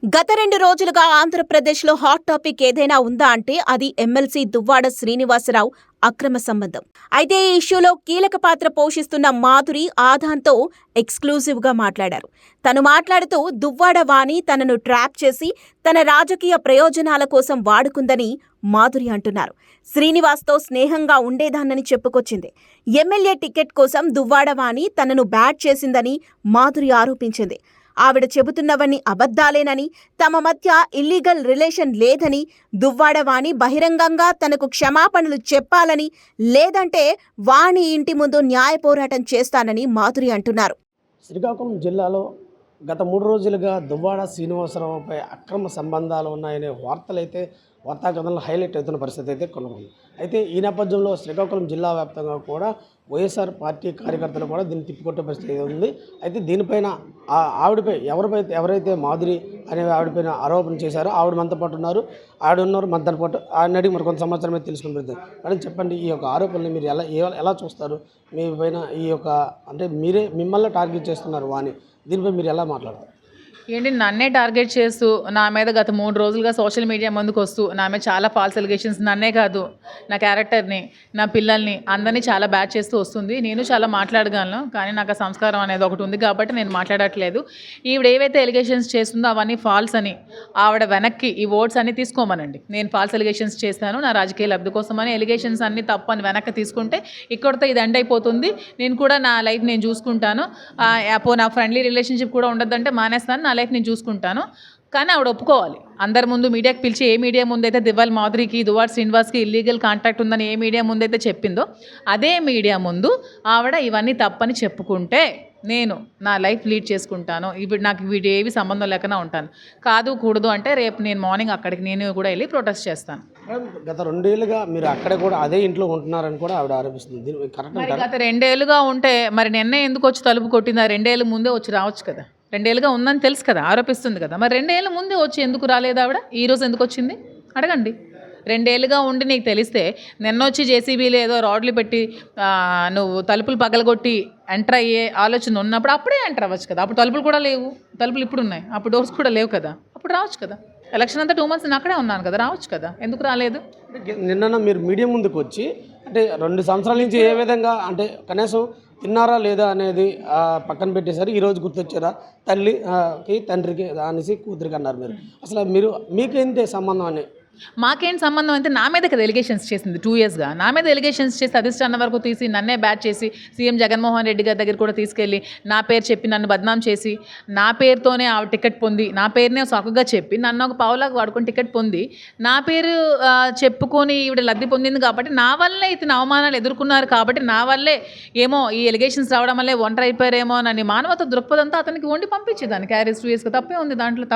గత 2 రోజులుగా ఆంధ్రప్రదేశ్‌లో హాట్ టాపిక్ ఏదైనా ఉందా అంటే అది ఎమ్మెల్సీ దువ్వాడ శ్రీనివాసరావు అక్రమ సంబంధం. అయితే ఈ ఇష్యూలో కీలక పాత్ర పోషిస్తున్న మాధురి ఆదాన్‌తో ఎక్స్‌క్లూజివ్‌గా మాట్లాడారు. తను మాట్లాడుతూ దువ్వాడ వాణి తనను ట్రాప్ చేసి తన రాజకీయ ప్రయోజనాల కోసం వాడుకుందని మాధురి అంటున్నారు. శ్రీనివాస్‌తో స్నేహంగా ఉండేదాన్నని చెప్పుకొచ్చింది. ఎమ్మెల్యే టికెట్ కోసం దువ్వాడ వాణి తనను బ్యాట్ చేసిందని మాధురి ఆరోపించింది. ఆవిడ చెబుతున్నవన్నీ అబద్ధాలేనని, తమ మధ్య ఇల్లీగల్ రిలేషన్ లేదని, దువ్వాడ వాణి బహిరంగంగా తనకు క్షమాపణలు చెప్పాలని, లేదంటే వాణి ఇంటి ముందు న్యాయ పోరాటం చేస్తానని మాధురి అంటున్నారు. శ్రీకాకుళం జిల్లాలో గత 3 రోజులుగా దువ్వాడ శ్రీనివాసరావుపై అక్రమ సంబంధాలు ఉన్నాయనే వార్తలైతే వార్తాకథనంలో హైలైట్ అవుతున్న పరిస్థితి అయితే కొనసాగుతుంది. అయితే ఈ నేపథ్యంలో శ్రీకాకుళం జిల్లా వ్యాప్తంగా కూడా వైఎస్ఆర్ పార్టీ కార్యకర్తలు కూడా దీన్ని తిప్పికొట్టే పరిస్థితి ఉంది. అయితే దీనిపైన ఆవిడపై ఎవరైతే మాధురి అనే ఆవిడపైన ఆరోపణ చేశారో ఆవిడ మనతో పాటు ఉన్నారు. మనతో పాటు ఆయన అడిగి మరి కొంత సమాచారం అయితే తెలుసుకుని పెడతారు. మేడం చెప్పండి, ఈ యొక్క ఆరోపణలు మీరు ఎలా చూస్తారు? మీ పైన ఈ యొక్క అంటే మిమ్మల్ని టార్గెట్ చేస్తున్నారు వాణి, దీనిపై మీరు ఎలా మాట్లాడతారు? ఏంటి నన్నే టార్గెట్ చేస్తూ నా మీద గత 3 రోజులుగా సోషల్ మీడియా ముందుకు వస్తూ నా మీద చాలా ఫాల్స్ ఎలిగేషన్స్, నన్నే కాదు నా క్యారెక్టర్ని, నా పిల్లల్ని అందరినీ చాలా బ్యాడ్ చేస్తూ వస్తుంది. నేను చాలా మాట్లాడగలను, కానీ నాకు ఆ సంస్కారం అనేది ఒకటి ఉంది కాబట్టి నేను మాట్లాడట్లేదు. ఈవిడ ఏవైతే ఎలిగేషన్స్ చేస్తుందో అవన్నీ ఫాల్స్ అని ఆవిడ వెనక్కి ఈ ఓట్స్ అన్ని తీసుకోమనండి. నేను ఫాల్స్ ఎలిగేషన్స్ చేస్తాను నా రాజకీయ లబ్ధి కోసమని, ఎలిగేషన్స్ అన్ని తప్పని వెనక్కి తీసుకుంటే ఇక్కడితో ఇది ఎండ్ అయిపోతుంది. నేను కూడా నా లైఫ్ నేను చూసుకుంటాను. నా ఫ్రెండ్లీ రిలేషన్షిప్ కూడా ఉండద్దంటే మానేస్తాను, నా లైఫ్ నేను చూసుకుంటాను. కానీ ఆవిడ ఒప్పుకోవాలి. అందరి ముందు మీడియాకి పిలిచి ఏ మీడియా ముందైతే దివ్వాల మాధురికి దువ్వాడ శ్రీనివాస్కి ఇల్లీగల్ కాంటాక్ట్ ఉందని ఏ మీడియా ముందైతే చెప్పిందో అదే మీడియా ముందు ఆవిడ ఇవన్నీ తప్పని చెప్పుకుంటే నేను నా లైఫ్ లీడ్ చేసుకుంటాను. నాకు వీటి ఏవి సంబంధం లేకుండా ఉంటాను. కాదు కూడదు అంటే రేపు నేను మార్నింగ్ అక్కడికి నేను కూడా వెళ్ళి ప్రొటెస్ట్ చేస్తాను. గత 2 ఏళ్ళుగా మీరు అక్కడ కూడా అదే ఇంట్లో ఉంటున్నారని కూడా ఆవిడ ఆరోపిస్తుంది. గత 2 ఏళ్ళుగా ఉంటే మరి నిన్న ఎందుకు వచ్చి తలుపు కొట్టిందా? 2 ఏళ్ళ ముందే వచ్చి రావచ్చు కదా. 2 ఏళ్ళుగా ఉందని తెలుసు కదా, ఆరోపిస్తుంది కదా. మరి 2 ఏళ్ళ ముందే వచ్చి ఎందుకు రాలేదు ఆవిడ? ఈరోజు ఎందుకు వచ్చింది అడగండి. 2 ఏళ్ళుగా ఉండి నీకు తెలిస్తే నిన్నొచ్చి జేసీబీలో ఏదో రాడ్లు పెట్టి నువ్వు తలుపులు పగలగొట్టి ఎంటర్ అయ్యే ఆలోచన ఉన్నప్పుడు అప్పుడే ఎంటర్ అవ్వచ్చు కదా. అప్పుడు తలుపులు కూడా లేవు, తలుపులు ఇప్పుడు ఉన్నాయి, అప్పుడు డోర్స్ కూడా లేవు కదా. అప్పుడు రావచ్చు కదా. ఎలక్షన్ అంతా 2 months నేను అక్కడే ఉన్నాను కదా, రావచ్చు కదా. ఎందుకు రాలేదు? నిన్న మీరు మీడియా ముందుకు వచ్చి అంటే 2 సంవత్సరాల నుంచి ఏ విధంగా అంటే కనీసం తిన్నారా లేదా అనేది పక్కన పెట్టేశారు. ఈరోజు గుర్తొచ్చారా తల్లికి తండ్రికి అనేసి కూతురికి అన్నారు. మీరు అసలు మీకేంటి సంబంధం అని? మాకేంటి సంబంధం అంటే నా మీద కదా ఎలిగేషన్స్ చేసింది 2 yearsగా. నా మీద ఎలిగేషన్స్ చేసి అధిష్టానం వరకు తీసి నన్నే బ్యాట్ చేసి సీఎం జగన్మోహన్ రెడ్డి గారి దగ్గర కూడా తీసుకెళ్ళి నా పేరు చెప్పి నన్ను బద్నాం చేసి నా పేరుతోనే ఆవిడ టికెట్ పొంది నా పేరునే సాకుగా చెప్పి నన్ను ఒక పావులాగా వాడుకొని టికెట్ పొంది నా పేరు చెప్పుకొని ఈవిడ లబ్ధి పొందింది కాబట్టి నా వల్లే ఇతను అవమానాలు ఎదుర్కొన్నారు కాబట్టి నా వల్లే ఏమో ఈ ఎలిగేషన్స్ రావడం వల్లే ఒంటరి అయిపోయారేమో అని మానవత దృక్పథంతో అతనికి వండి పంపించేదాన్ని క్యారీస్ 2 yearsగా. తప్పే ఉంది దాంట్లో?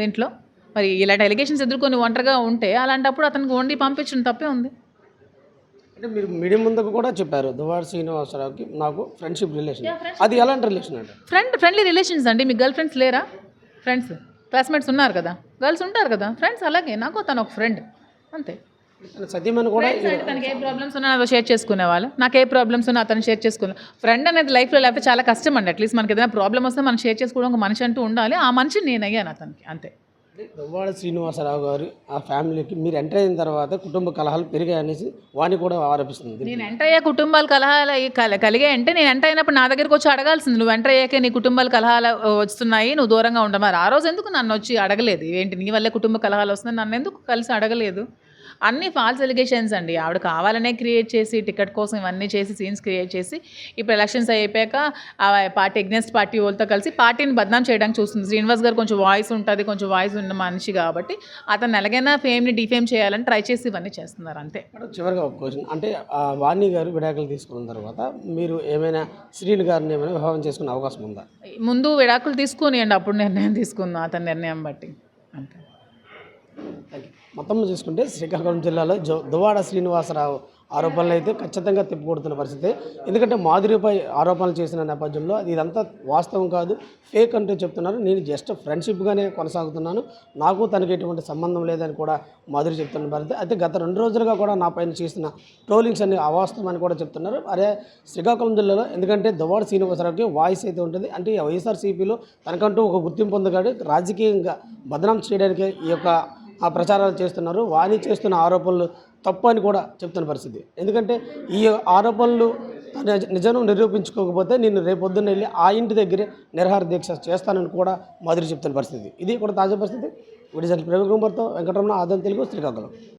దీంట్లో మరి ఇలాంటి ఎలిగేషన్స్ ఎదుర్కొని ఒంటరిగా ఉంటే అలాంటప్పుడు అతనికి వండి పంపించడం తప్పే ఉంది. అంటే మీరు మీడియం ముందుకు కూడా చెప్పారు దువ్వాడ శ్రీనివాసరావుకి నాకు ఫ్రెండ్షిప్ రిలేషన్, అది ఎలాంటి రిలేషన్ అంటే? ఫ్రెండ్లీ రిలేషన్స్ అండి. మీకు గర్ల్ ఫ్రెండ్స్ లేరా? ఫ్రెండ్స్ క్లాస్మేట్స్ ఉన్నారు కదా, గర్ల్స్ ఉంటారు కదా ఫ్రెండ్స్. అలాగే నాకు తను ఒక ఫ్రెండ్ అంతే. సతీమణి కూడా తనకి ఏ ప్రాబ్లమ్స్ ఉన్నా అవి షేర్ చేసుకునేవాళ్ళు, నాకు ఏ ప్రాబ్లమ్స్ ఉన్నా అతను షేర్ చేసుకునే. ఫ్రెండ్ అనేది లైఫ్లో లేకపోతే చాలా కష్టం అండి. అట్లీస్ట్ మనకి ఏదైనా ప్రాబ్లమ్ వస్తే మనం షేర్ చేసుకోవడం ఒక మనిషి అంటూ ఉండాలి. ఆ మనిషి నేను అయ్యాను అతనికి అంతే. దువ్వాడ శ్రీనివాసరావు గారు ఆ ఫ్యామిలీకి మీరు ఎంటర్ అయిన తర్వాత కుటుంబ కలహాలు పెరిగాయనేసి వాణి కూడా ఆరోపిస్తుంది. నేను ఎంటర్ అయ్యే కుటుంబాలు కలహాలు కలిగాయి అంటే నేను ఎంటర్ అయినప్పుడు నా దగ్గరికి వచ్చి అడగాల్సింది. నువ్వు ఎంటర్ అయ్యాకే నీ కుటుంబాలు కలహాలు వస్తున్నాయి, నువ్వు దూరంగా ఉండమారు. ఆ రోజు ఎందుకు నన్ను వచ్చి అడగలేదు? ఏంటి నీ వల్లే కుటుంబ కలహాలు వస్తున్నాయి, నన్ను ఎందుకు కలిసి అడగలేదు? అన్నీ ఫాల్స్ ఎలిగేషన్స్ అండి. ఆవిడ కావాలనే క్రియేట్ చేసి టికెట్ కోసం ఇవన్నీ చేసి సీన్స్ క్రియేట్ చేసి ఇప్పుడు ఎలక్షన్స్ అయిపోయాక ఆ పార్టీ ఎగ్నెస్ట్ పార్టీ వాళ్ళతో కలిసి పార్టీని బద్నాం చేయడానికి చూస్తుంది. శ్రీనివాస్ గారు కొంచెం వాయిస్ ఉంటుంది, కొంచెం వాయిస్ ఉన్న మనిషి కాబట్టి అతను ఎలాగైనా ఫేమ్ని డిఫేమ్ చేయాలని ట్రై చేసి ఇవన్నీ చేస్తున్నారు అంతే. చివరిగా ఒక క్వశ్చన్, అంటే వాణి గారు విడాకులు తీసుకున్న తర్వాత మీరు ఏమైనా శ్రీని గారిని ఏమైనా వివాహం చేసుకునే అవకాశం ఉందా? ముందు విడాకులు తీసుకునియండి, అప్పుడు నిర్ణయం తీసుకుందాం అతని నిర్ణయం బట్టి అంతే. మొత్తం చూసుకుంటే శ్రీకాకుళం జిల్లాలో దువ్వాడ శ్రీనివాసరావు ఆరోపణలు అయితే ఖచ్చితంగా తిప్పికొడుతున్న పరిస్థితి. ఎందుకంటే మాధురిపై ఆరోపణలు చేసిన నేపథ్యంలో ఇదంతా వాస్తవం కాదు, ఫేక్ అంటూ చెప్తున్నారు. నేను జస్ట్ ఫ్రెండ్షిప్గానే కొనసాగుతున్నాను, నాకు తనకి ఎటువంటి సంబంధం లేదని కూడా మాధురి చెప్తున్న పరిస్థితి. అయితే గత 2 రోజులుగా కూడా నా పైన చేసిన ట్రోలింగ్స్ అన్ని అవాస్తవం అని కూడా చెప్తున్నారు. అరే శ్రీకాకుళం జిల్లాలో ఎందుకంటే దువ్వాడ శ్రీనివాసరావుకి వాయిస్ అయితే ఉంటుంది, అంటే వైఎస్ఆర్సీపీలో తనకంటూ ఒక గుర్తింపు ఉంది కాబట్టి రాజకీయంగా బదనాం చేయడానికి ఈ యొక్క ప్రచారాలు చేస్తున్నారు. వాణి చేస్తున్న ఆరోపణలు తప్పు అని కూడా చెప్తున్న పరిస్థితి. ఎందుకంటే ఈ ఆరోపణలు నిజం నిరూపించుకోకపోతే నేను రేపొద్దున్న వెళ్ళి ఆ ఇంటి దగ్గరే నిరాహార దీక్ష చేస్తానని కూడా మాధురి చెప్తున్న పరిస్థితి. ఇది కూడా తాజా పరిస్థితి. విడిజల్ ప్రవీణ్ కుమార్తో వెంకటరమణ, ఆదం తెలుగు, శ్రీకాకుళం.